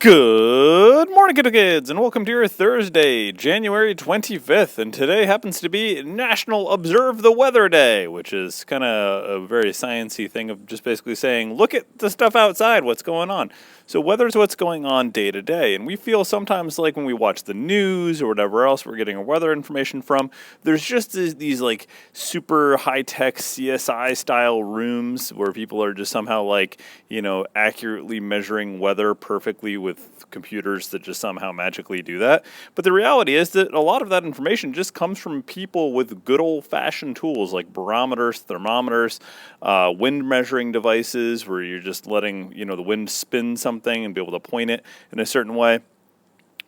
Good morning, kids, and welcome to your Thursday, January 25th. And today happens to be National Observe the Weather Day, which is kind of a very science-y thing of just basically saying, look at the stuff outside, what's going on. So weather's what's going on day to day. And we feel sometimes like when we watch the news or whatever else we're getting our weather information from, there's just these like super high-tech CSI-style rooms where people are just somehow like, accurately measuring weather perfectly with computers that just somehow magically do that. But the reality is that a lot of that information just comes from people with good old-fashioned tools like barometers, thermometers, wind measuring devices where you're just letting the wind spin something and be able to point it in a certain way.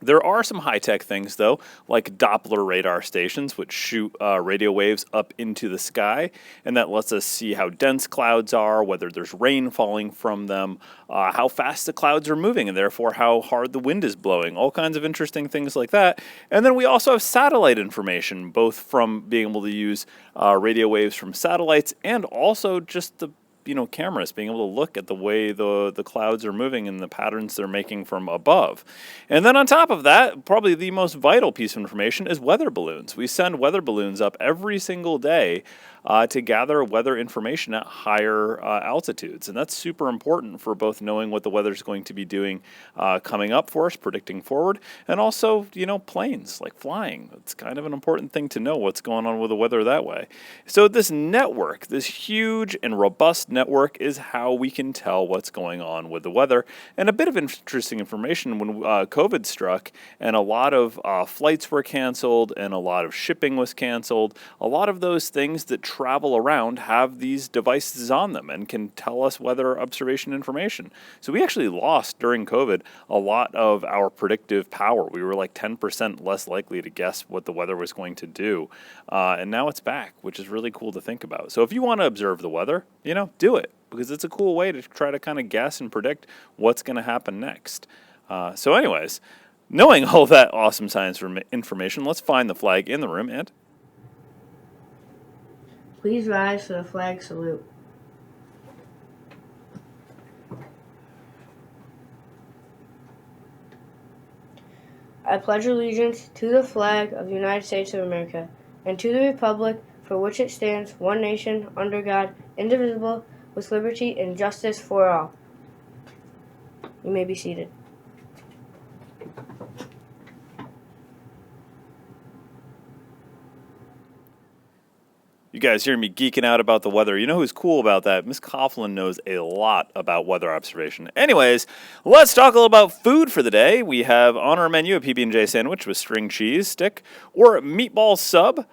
There are some high-tech things, though, like Doppler radar stations, which shoot radio waves up into the sky, and that lets us see how dense clouds are, whether there's rain falling from them, how fast the clouds are moving, and therefore how hard the wind is blowing, all kinds of interesting things like that. And then we also have satellite information, both from being able to use radio waves from satellites and also just the cameras, being able to look at the way the clouds are moving and the patterns they're making from above. And then on top of that, probably the most vital piece of information is weather balloons. We send weather balloons up every single day to gather weather information at higher altitudes. And that's super important for both knowing what the weather's going to be doing coming up for us, predicting forward, and also, planes, like flying. It's kind of an important thing to know what's going on with the weather that way. So this network, this huge and robust network, is how we can tell what's going on with the weather. And a bit of interesting information, when COVID struck and a lot of flights were canceled and a lot of shipping was canceled, a lot of those things that travel around have these devices on them and can tell us weather observation information. So we actually lost during COVID a lot of our predictive power. We were like 10% less likely to guess what the weather was going to do. And now it's back, which is really cool to think about. So if you want to observe the weather, do it, because it's a cool way to try to kind of guess and predict what's going to happen next. So anyways, knowing all that awesome science information, let's find the flag in the room and please rise for the flag salute. I pledge allegiance to the flag of the United States of America and to the republic for which it stands, one nation, under God, indivisible, with liberty and justice for all. You may be seated. You guys hear me geeking out about the weather. You know who's cool about that? Miss Coughlin knows a lot about weather observation. Anyways, let's talk a little about food for the day. We have on our menu a PB&J sandwich with string cheese stick, or a meatball sub,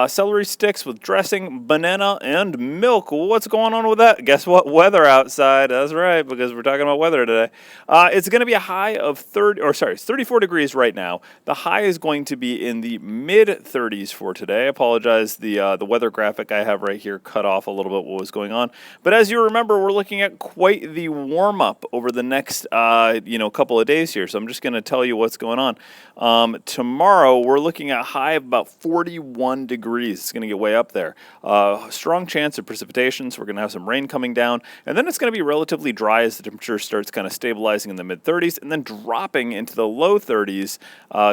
celery sticks with dressing, banana, and milk. What's going on with that? Guess what? Weather outside. That's right, because we're talking about weather today. It's going to be a high of 34 degrees right now. The high is going to be in the mid-30s for today. I apologize, the weather graphic I have right here cut off a little bit what was going on. But as you remember, we're looking at quite the warm-up over the next couple of days here. So I'm just going to tell you what's going on. Tomorrow, we're looking at a high of about 41 degrees. It's going to get way up there. Strong chance of precipitation, so we're going to have some rain coming down. And then it's going to be relatively dry as the temperature starts kind of stabilizing in the mid-30s and then dropping into the low 30s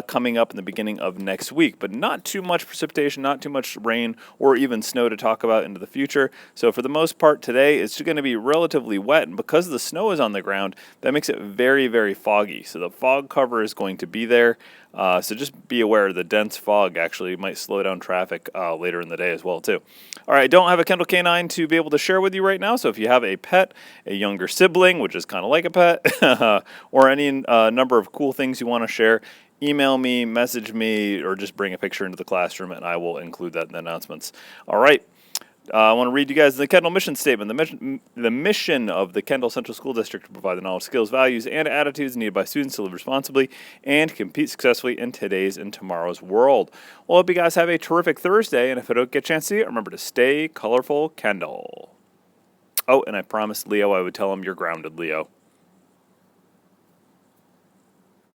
coming up in the beginning of next week. But not too much precipitation, not too much rain, or even snow to talk about into the future. So for the most part today, it's going to be relatively wet. And because the snow is on the ground, that makes it very, very foggy. So the fog cover is going to be there. So just be aware the dense fog actually might slow down traffic later in the day as well too. All right, I don't have a Kendall K9 to be able to share with you right now. So if you have a pet, a younger sibling, which is kind of like a pet, or any number of cool things you want to share, email me, message me, or just bring a picture into the classroom, and I will include that in the announcements. All right. I want to read you guys the Kendall mission statement. The mission of the Kendall Central School District to provide the knowledge, skills, values, and attitudes needed by students to live responsibly and compete successfully in today's and tomorrow's world. Well, I hope you guys have a terrific Thursday, and if I don't get a chance to see it, remember to stay colorful, Kendall. Oh, and I promised Leo I would tell him you're grounded, Leo.